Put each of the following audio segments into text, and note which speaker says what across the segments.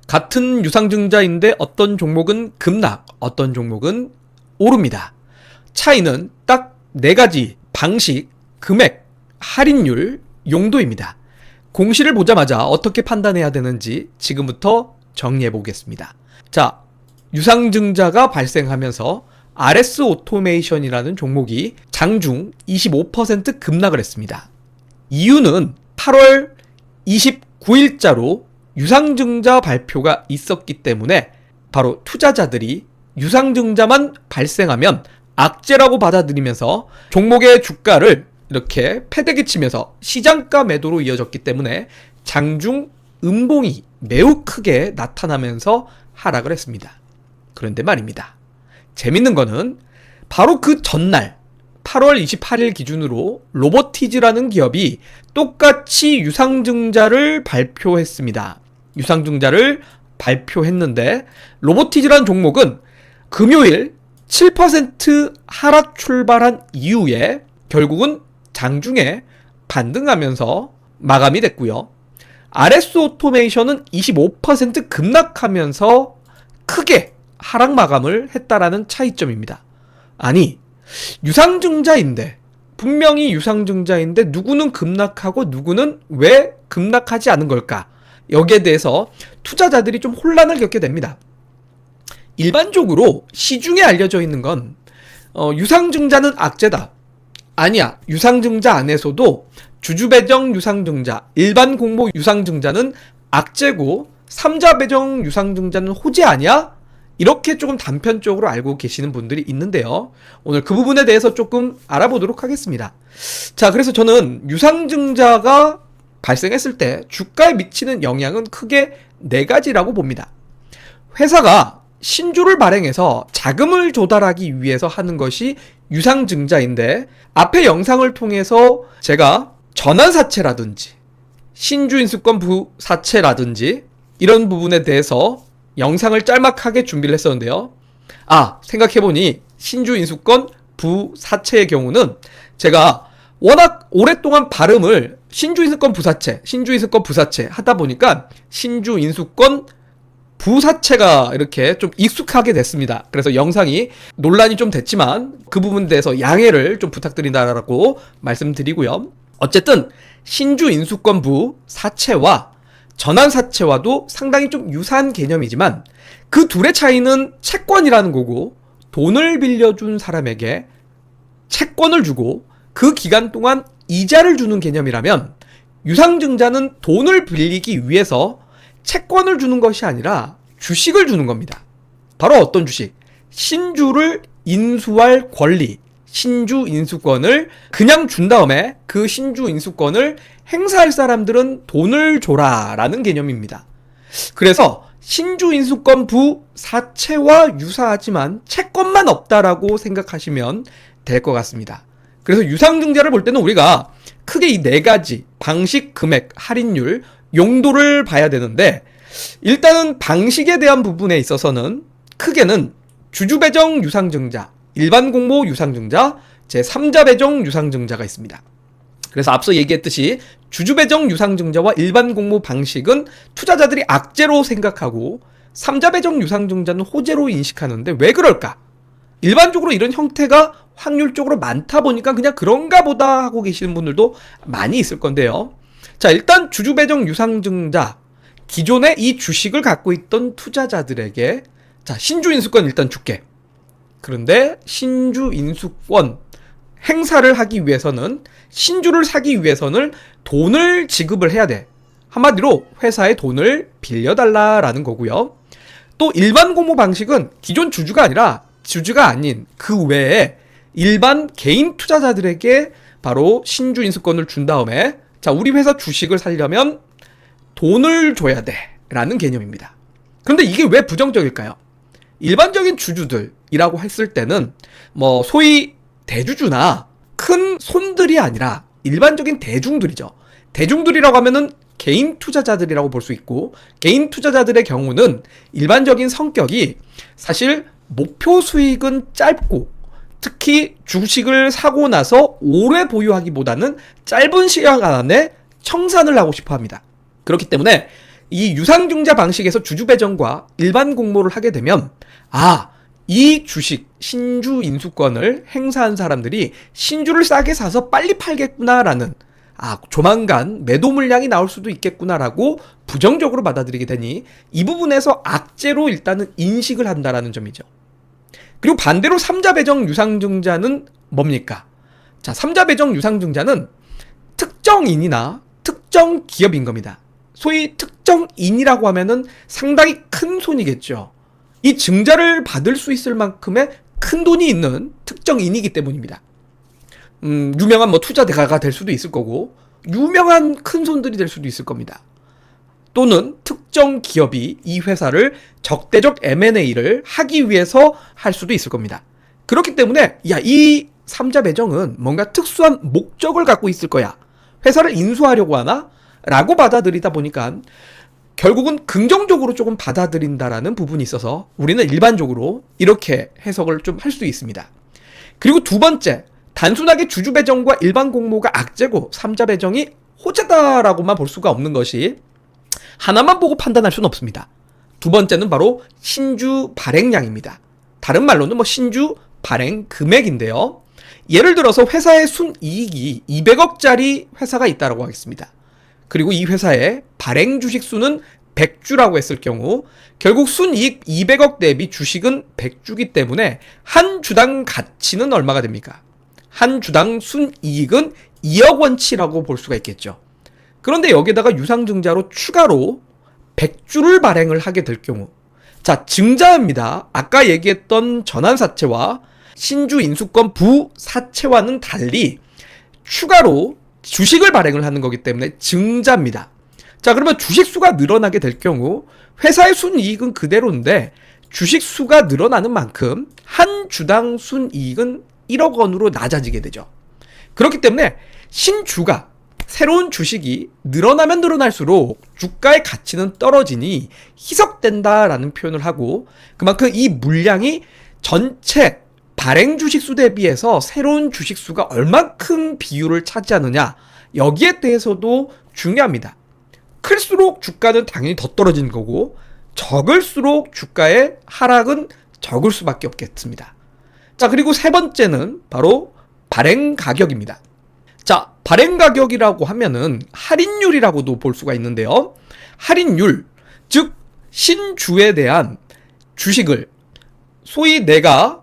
Speaker 1: 같은 유상증자인데 어떤 종목은 급락, 어떤 종목은 오릅니다. 차이는 딱 4가지: 방식, 금액, 할인율, 용도입니다. 공시를 보자마자 어떻게 판단해야 되는지 지금부터 정리해 보겠습니다. 자, 유상증자가 발생하면서 RS 오토메이션이라는 종목이 장중 25% 급락을 했습니다. 이유는 8월 29일자로 유상증자 발표가 있었기 때문에 바로 투자자들이 유상증자만 발생하면 악재라고 받아들이면서 종목의 주가를 이렇게 패대기 치면서 시장가 매도로 이어졌기 때문에 장중 음봉이 매우 크게 나타나면서 하락을 했습니다. 그런데 말입니다. 재밌는 거는 바로 그 전날 8월 28일 기준으로 로보티즈라는 기업이 똑같이 유상증자를 발표했습니다. 유상증자를 발표했는데 로보티즈라는 종목은 금요일 7% 하락 출발한 이후에 결국은 장중에 반등하면서 마감이 됐고요. RS 오토메이션은 25% 급락하면서 크게 하락 마감을 했다라는 차이점입니다. 아니, 유상증자인데, 분명히 유상증자인데 누구는 급락하고 누구는 왜 급락하지 않은 걸까? 여기에 대해서 투자자들이 좀 혼란을 겪게 됩니다. 일반적으로 시중에 알려져 있는 건 유상증자는 악재다. 아니야, 유상증자 안에서도 주주배정 유상증자, 일반 공모 유상증자는 악재고 3자 배정 유상증자는 호재 아니야? 이렇게 조금 단편적으로 알고 계시는 분들이 있는데요. 오늘 그 부분에 대해서 조금 알아보도록 하겠습니다. 자, 그래서 저는 유상증자가 발생했을 때 주가에 미치는 영향은 크게 4가지라고 봅니다. 회사가 신주를 발행해서 자금을 조달하기 위해서 하는 것이 유상증자인데, 앞의 영상을 통해서 제가 전환사채라든지 신주인수권 부사채라든지 이런 부분에 대해서 영상을 짤막하게 준비를 했었는데요. 생각해보니 신주인수권 부사채의 경우는 제가 워낙 오랫동안 발음을 신주인수권 부사채, 신주인수권 부사채 하다 보니까 신주인수권 부사채가 이렇게 좀 익숙하게 됐습니다. 그래서 영상이 논란이 좀 됐지만 그 부분에 대해서 양해를 좀 부탁드린다라고 말씀드리고요. 어쨌든 신주인수권 부사채와 전환사채와도 상당히 좀 유사한 개념이지만 그 둘의 차이는 채권이라는 거고, 돈을 빌려준 사람에게 채권을 주고 그 기간 동안 이자를 주는 개념이라면, 유상증자는 돈을 빌리기 위해서 채권을 주는 것이 아니라 주식을 주는 겁니다. 바로 어떤 주식? 신주를 인수할 권리, 신주인수권을 그냥 준 다음에 그 신주인수권을 행사할 사람들은 돈을 줘라 라는 개념입니다. 그래서 신주인수권 부사채와 유사하지만 채권만 없다라고 생각하시면 될 것 같습니다. 그래서 유상증자를 볼 때는 우리가 크게 이 4가지 방식, 금액, 할인율, 용도를 봐야 되는데, 일단은 방식에 대한 부분에 있어서는 크게는 주주배정 유상증자, 일반 공모 유상증자, 제3자 배정 유상증자가 있습니다. 그래서 앞서 얘기했듯이 주주배정 유상증자와 일반 공모 방식은 투자자들이 악재로 생각하고 3자 배정 유상증자는 호재로 인식하는데 왜 그럴까? 일반적으로 이런 형태가 확률적으로 많다 보니까 그냥 그런가 보다 하고 계시는 분들도 많이 있을 건데요. 자, 일단 주주배정 유상증자, 기존에 이 주식을 갖고 있던 투자자들에게 신주인수권 일단 줄게. 그런데 신주인수권 행사를 하기 위해서는, 신주를 사기 위해서는 돈을 지급을 해야 돼. 한마디로 회사에 돈을 빌려달라라는 거고요. 또 일반 공모 방식은 기존 주주가 아닌 그 외에 일반 개인 투자자들에게 바로 신주인수권을 준 다음에, 우리 회사 주식을 사려면 돈을 줘야 돼 라는 개념입니다. 그런데 이게 왜 부정적일까요? 일반적인 주주들이라고 했을 때는 소위 대주주나 큰 손들이 아니라 일반적인 대중들이죠. 대중들이라고 하면은 개인 투자자들이라고 볼 수 있고, 개인 투자자들의 경우는 일반적인 성격이 사실 목표 수익은 짧고, 특히 주식을 사고 나서 오래 보유하기보다는 짧은 시간 안에 청산을 하고 싶어 합니다. 그렇기 때문에 이 유상증자 방식에서 주주 배정과 일반 공모를 하게 되면 이 주식 신주 인수권을 행사한 사람들이 신주를 싸게 사서 빨리 팔겠구나라는 조만간 매도 물량이 나올 수도 있겠구나라고 부정적으로 받아들이게 되니 이 부분에서 악재로 일단은 인식을 한다라는 점이죠. 그리고 반대로 3자 배정 유상증자는 뭡니까? 자, 3자 배정 유상증자는 특정인이나 특정 기업인 겁니다. 소위 특정인이라고 하면은 상당히 큰 손이겠죠. 이 증자를 받을 수 있을 만큼의 큰 돈이 있는 특정인이기 때문입니다. 유명한 투자가가 될 수도 있을 거고, 유명한 큰 손들이 될 수도 있을 겁니다. 또는 특정 기업이 이 회사를 적대적 M&A를 하기 위해서 할 수도 있을 겁니다. 그렇기 때문에 이 3자 배정은 뭔가 특수한 목적을 갖고 있을 거야. 회사를 인수하려고 하나? 라고 받아들이다 보니까 결국은 긍정적으로 조금 받아들인다라는 부분이 있어서 우리는 일반적으로 이렇게 해석을 좀 할 수 있습니다. 그리고 두 번째, 단순하게 주주 배정과 일반 공모가 악재고 3자 배정이 호재다라고만 볼 수가 없는 것이 하나만 보고 판단할 수는 없습니다. 두 번째는 바로 신주 발행량입니다. 다른 말로는 신주 발행 금액인데요. 예를 들어서 회사의 순이익이 200억짜리 회사가 있다고 하겠습니다. 그리고 이 회사의 발행 주식 수는 100주라고 했을 경우 결국 순이익 200억 대비 주식은 100주기 때문에 한 주당 가치는 얼마가 됩니까? 한 주당 순이익은 2억 원치라고 볼 수가 있겠죠. 그런데 여기에다가 유상증자로 추가로 100주를 발행을 하게 될 경우, 자, 증자입니다. 아까 얘기했던 전환사채와 신주 인수권 부사채와는 달리 추가로 주식을 발행을 하는 거기 때문에 증자입니다. 자, 그러면 주식 수가 늘어나게 될 경우 회사의 순이익은 그대로인데 주식 수가 늘어나는 만큼 한 주당 순이익은 1억 원으로 낮아지게 되죠. 그렇기 때문에 신주가 새로운 주식이 늘어나면 늘어날수록 주가의 가치는 떨어지니 희석된다라는 표현을 하고, 그만큼 이 물량이 전체 발행 주식 수 대비해서 새로운 주식 수가 얼만큼 비율을 차지하느냐, 여기에 대해서도 중요합니다. 클수록 주가는 당연히 더 떨어지는 거고 적을수록 주가의 하락은 적을 수밖에 없겠습니다. 자, 그리고 세 번째는 바로 발행 가격입니다. 자, 발행 가격이라고 하면은 할인율이라고도 볼 수가 있는데요. 할인율, 즉 신주에 대한 주식을 소위 내가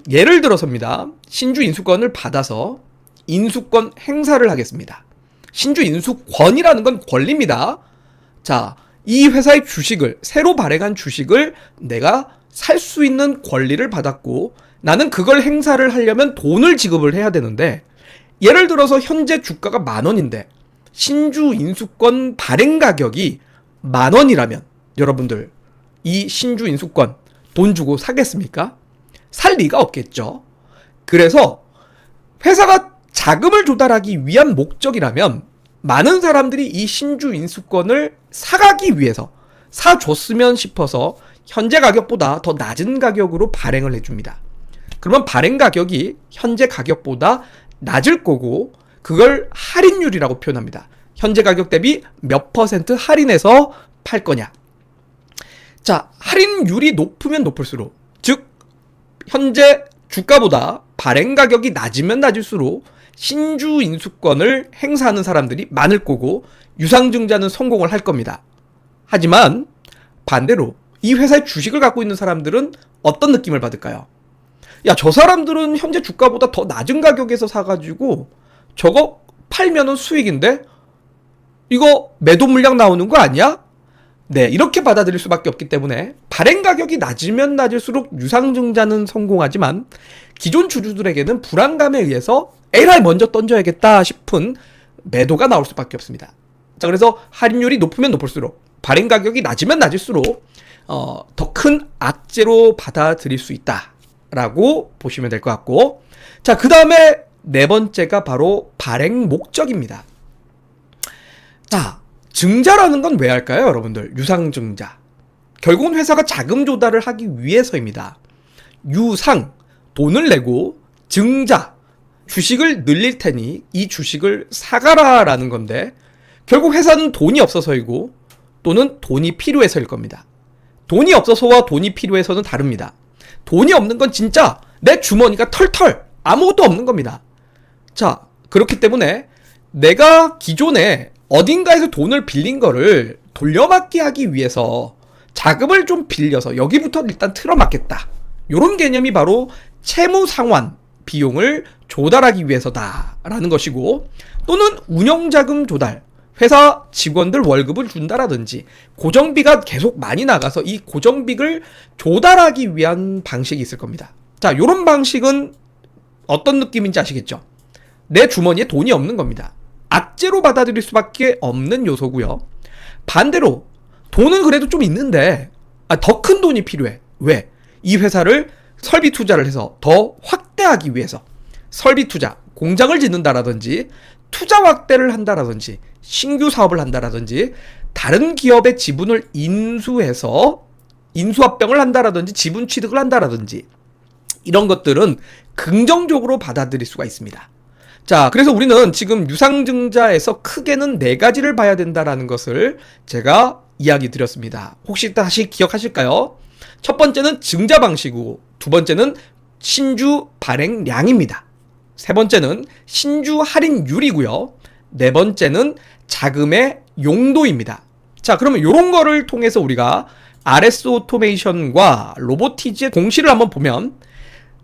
Speaker 1: 예를 들어서입니다. 신주 인수권을 받아서 인수권 행사를 하겠습니다. 신주 인수권이라는 건 권리입니다. 자, 이 회사의 주식을, 새로 발행한 주식을 내가 살 수 있는 권리를 받았고 나는 그걸 행사를 하려면 돈을 지급을 해야 되는데, 예를 들어서 현재 주가가 10,000원인데 신주 인수권 발행 가격이 10,000원이라면 여러분들 이 신주 인수권 돈 주고 사겠습니까? 살 리가 없겠죠. 그래서 회사가 자금을 조달하기 위한 목적이라면 많은 사람들이 이 신주 인수권을 사가기 위해서 사줬으면 싶어서 현재 가격보다 더 낮은 가격으로 발행을 해줍니다. 그러면 발행 가격이 현재 가격보다 낮을 거고 그걸 할인율이라고 표현합니다. 현재 가격 대비 몇 퍼센트 할인해서 팔 거냐. 자, 할인율이 높으면 높을수록, 즉 현재 주가보다 발행 가격이 낮으면 낮을수록 신주 인수권을 행사하는 사람들이 많을 거고 유상증자는 성공을 할 겁니다. 하지만 반대로 이 회사의 주식을 갖고 있는 사람들은 어떤 느낌을 받을까요? 야, 저 사람들은 현재 주가보다 더 낮은 가격에서 사가지고 저거 팔면은 수익인데 이거 매도 물량 나오는 거 아니야? 네, 이렇게 받아들일 수밖에 없기 때문에 발행 가격이 낮으면 낮을수록 유상증자는 성공하지만 기존 주주들에게는 불안감에 의해서 에라이 먼저 던져야겠다 싶은 매도가 나올 수밖에 없습니다. 자, 그래서 할인율이 높으면 높을수록, 발행 가격이 낮으면 낮을수록 더 큰 악재로 받아들일 수 있다라고 보시면 될 것 같고, 자, 그 다음에 네 번째가 바로 발행 목적입니다. 자, 증자라는 건 왜 할까요, 여러분들? 유상증자. 결국은 회사가 자금 조달을 하기 위해서입니다. 유상, 돈을 내고, 증자, 주식을 늘릴 테니 이 주식을 사가라라는 건데, 결국 회사는 돈이 없어서이고 또는 돈이 필요해서일 겁니다. 돈이 없어서와 돈이 필요해서는 다릅니다. 돈이 없는 건 진짜 내 주머니가 털털 아무것도 없는 겁니다. 자, 그렇기 때문에 내가 기존에 어딘가에서 돈을 빌린 거를 돌려막기 하기 위해서 자금을 좀 빌려서 여기부터 일단 틀어막겠다. 이런 개념이 바로 채무상환 비용을 조달하기 위해서다라는 것이고, 또는 운영자금 조달, 회사 직원들 월급을 준다라든지 고정비가 계속 많이 나가서 이 고정비를 조달하기 위한 방식이 있을 겁니다. 자, 요런 방식은 어떤 느낌인지 아시겠죠? 내 주머니에 돈이 없는 겁니다. 악재로 받아들일 수밖에 없는 요소고요. 반대로 돈은 그래도 좀 있는데 더 큰 돈이 필요해. 왜? 이 회사를 설비 투자를 해서 더 확대하기 위해서 설비 투자, 공장을 짓는다라든지 투자 확대를 한다라든지 신규 사업을 한다라든지 다른 기업의 지분을 인수해서 인수합병을 한다라든지 지분 취득을 한다라든지 이런 것들은 긍정적으로 받아들일 수가 있습니다. 자, 그래서 우리는 지금 유상증자에서 크게는 4가지를 봐야 된다라는 것을 제가 이야기 드렸습니다. 혹시 다시 기억하실까요? 첫 번째는 증자 방식이고, 두 번째는 신주 발행량입니다. 세 번째는 신주 할인율이고요. 네 번째는 자금의 용도입니다. 자, 그러면 이런 거를 통해서 우리가 RS 오토메이션과 로보티즈의 공시를 한번 보면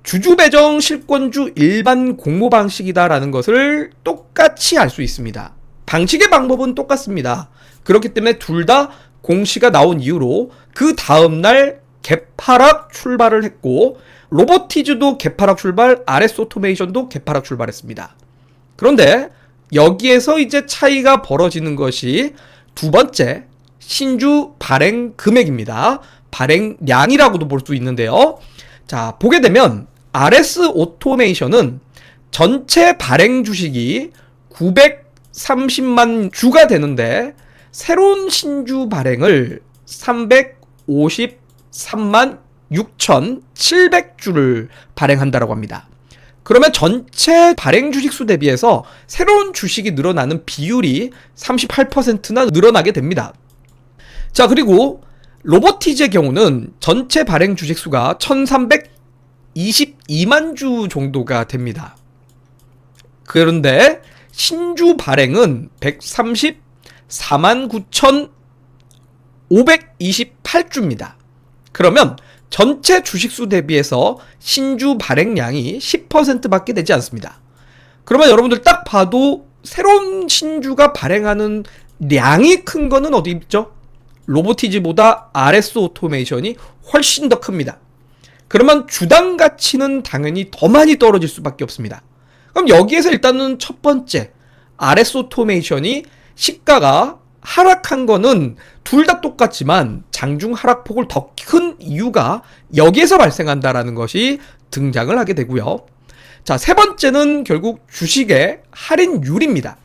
Speaker 1: 주주배정 실권주 일반 공모 방식이다라는 것을 똑같이 알 수 있습니다. 방식의 방법은 똑같습니다. 그렇기 때문에 둘 다 공시가 나온 이후로 그 다음날 개파락 출발을 했고, 로보티즈도 개파락 출발, RS 오토메이션도 개파락 출발했습니다. 그런데 여기에서 이제 차이가 벌어지는 것이 두 번째 신주 발행 금액입니다. 발행량이라고도 볼 수 있는데요. 자, 보게 되면 RS 오토메이션은 전체 발행 주식이 930만 주가 되는데 새로운 신주 발행을 353만 6,700주를 발행한다라고 합니다. 그러면 전체 발행 주식수 대비해서 새로운 주식이 늘어나는 비율이 38%나 늘어나게 됩니다. 자, 그리고 로보티즈의 경우는 전체 발행 주식수가 1,322만 주 정도가 됩니다. 그런데 신주 발행은 134만 9,528주입니다. 그러면 전체 주식수 대비해서 신주 발행량이 10%밖에 되지 않습니다. 그러면 여러분들 딱 봐도 새로운 신주가 발행하는 량이 큰 거는 어디 있죠? 로보티즈보다 RS 오토메이션이 훨씬 더 큽니다. 그러면 주당 가치는 당연히 더 많이 떨어질 수밖에 없습니다. 그럼 여기에서 일단은 첫 번째 RS 오토메이션이 시가가 하락한 거는 둘 다 똑같지만 장중 하락폭을 더 큰 이유가 여기에서 발생한다라는 것이 등장을 하게 되고요. 자, 세 번째는 결국 주식의 할인율입니다.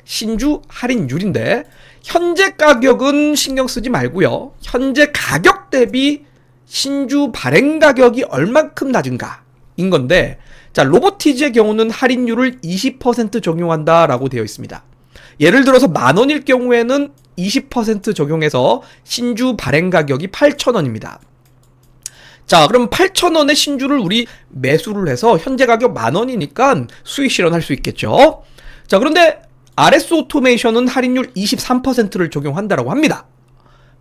Speaker 1: 신주 할인율인데 현재 가격은 신경 쓰지 말고요. 현재 가격 대비 신주 발행 가격이 얼만큼 낮은가 인 건데, 자, 로보티즈의 경우는 할인율을 20% 적용한다라고 되어 있습니다. 예를 들어서 10,000원일 경우에는 20% 적용해서 신주 발행 가격이 8,000원입니다. 자, 그럼 8,000원의 신주를 우리 매수를 해서 현재 가격 10,000원이니까 수익 실현할 수 있겠죠. 자, 그런데 RS 오토메이션은 할인율 23%를 적용한다라고 합니다.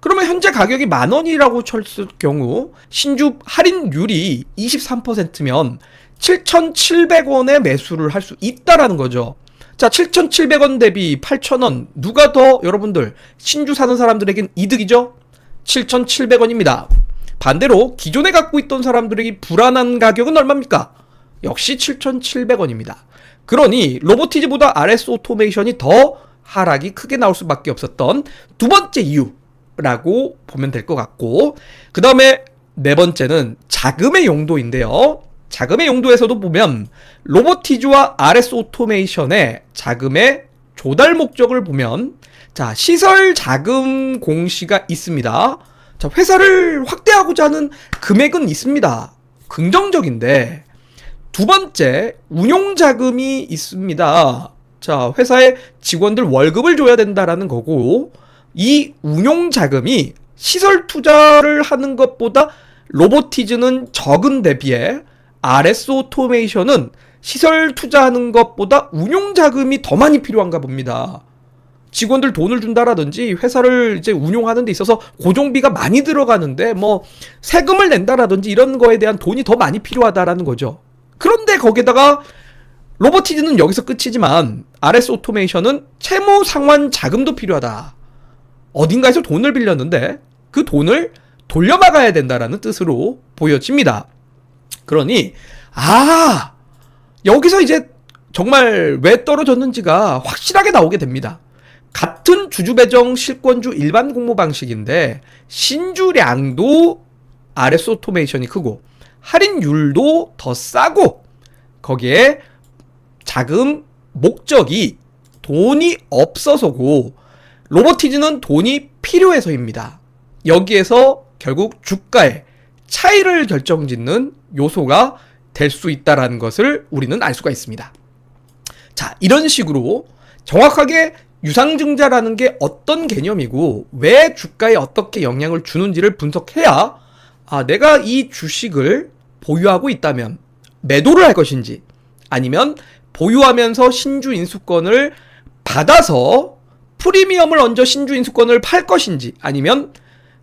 Speaker 1: 그러면 현재 가격이 10,000원이라고 쳤을 경우 신주 할인율이 23%면 7,700원에 매수를 할 수 있다라는 거죠. 자, 7,700원 대비 8,000원 누가 더 여러분들 신주 사는 사람들에겐 이득이죠? 7,700원입니다. 반대로 기존에 갖고 있던 사람들에게 불안한 가격은 얼마입니까? 역시 7,700원입니다. 그러니 로보티즈보다 RS 오토메이션이 더 하락이 크게 나올 수밖에 없었던 두 번째 이유라고 보면 될 것 같고, 그 다음에 네 번째는 자금의 용도인데요. 자금의 용도에서도 보면 로보티즈와 RS 오토메이션의 자금의 조달 목적을 보면, 자, 시설 자금 공시가 있습니다. 자, 회사를 확대하고자 하는 금액은 있습니다. 긍정적인데, 두 번째 운용 자금이 있습니다. 자, 회사의 직원들 월급을 줘야 된다라는 거고, 이 운용 자금이 시설 투자를 하는 것보다 로보티즈는 적은 대비에 RS 오토메이션은 시설 투자하는 것보다 운용 자금이 더 많이 필요한가 봅니다. 직원들 돈을 준다라든지 회사를 이제 운용하는 데 있어서 고정비가 많이 들어가는데 뭐 세금을 낸다라든지 이런 거에 대한 돈이 더 많이 필요하다라는 거죠. 그런데 거기다가 로보티즈는 여기서 끝이지만 RS 오토메이션은 채무 상환 자금도 필요하다. 어딘가에서 돈을 빌렸는데 그 돈을 돌려막아야 된다라는 뜻으로 보여집니다. 그러니 여기서 이제 정말 왜 떨어졌는지가 확실하게 나오게 됩니다. 같은 주주배정 실권주 일반 공모 방식인데 신주량도 RS 오토메이션이 크고 할인율도 더 싸고 거기에 자금 목적이 돈이 없어서고 로보티즈는 돈이 필요해서입니다. 여기에서 결국 주가의 차이를 결정짓는 요소가 될 수 있다는 것을 우리는 알 수가 있습니다. 자, 이런 식으로 정확하게 유상증자라는 게 어떤 개념이고 왜 주가에 어떻게 영향을 주는지를 분석해야 내가 이 주식을 보유하고 있다면 매도를 할 것인지 아니면 보유하면서 신주 인수권을 받아서 프리미엄을 얹어 신주 인수권을 팔 것인지 아니면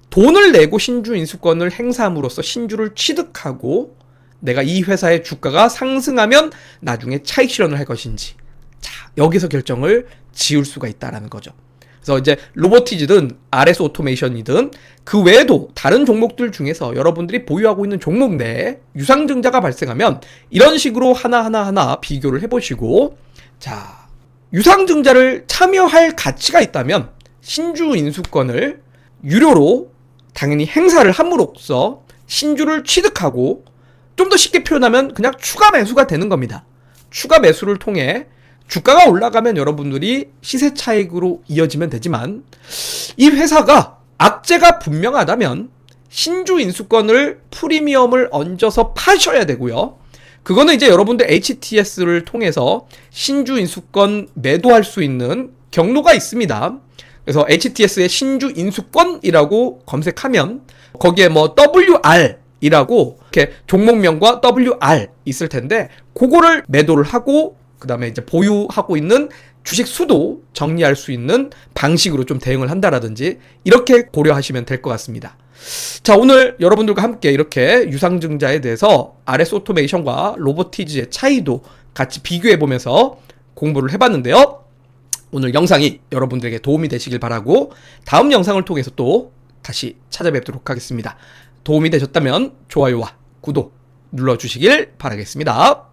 Speaker 1: 돈을 내고 신주 인수권을 행사함으로써 신주를 취득하고 내가 이 회사의 주가가 상승하면 나중에 차익 실현을 할 것인지 자, 여기서 결정을 지을 수가 있다라는 거죠. 그래서 이제 로보티즈든 RS 오토메이션이든 그 외에도 다른 종목들 중에서 여러분들이 보유하고 있는 종목 내에 유상증자가 발생하면 이런 식으로 하나하나 비교를 해보시고 자, 유상증자를 참여할 가치가 있다면 신주 인수권을 유료로 당연히 행사를 함으로써 신주를 취득하고 좀 더 쉽게 표현하면 그냥 추가 매수가 되는 겁니다. 추가 매수를 통해 주가가 올라가면 여러분들이 시세 차익으로 이어지면 되지만 이 회사가 악재가 분명하다면 신주 인수권을 프리미엄을 얹어서 파셔야 되고요. 그거는 이제 여러분들 HTS를 통해서 신주 인수권 매도할 수 있는 경로가 있습니다. 그래서 HTS의 신주 인수권이라고 검색하면 거기에 뭐 WR이라고 이렇게 종목명과 WR 있을 텐데 그거를 매도를 하고 그 다음에 이제 보유하고 있는 주식 수도 정리할 수 있는 방식으로 좀 대응을 한다라든지 이렇게 고려하시면 될 것 같습니다. 자, 오늘 여러분들과 함께 이렇게 유상증자에 대해서 RS 오토메이션과 로보티즈의 차이도 같이 비교해보면서 공부를 해봤는데요. 오늘 영상이 여러분들에게 도움이 되시길 바라고 다음 영상을 통해서 또 다시 찾아뵙도록 하겠습니다. 도움이 되셨다면 좋아요와 구독 눌러주시길 바라겠습니다.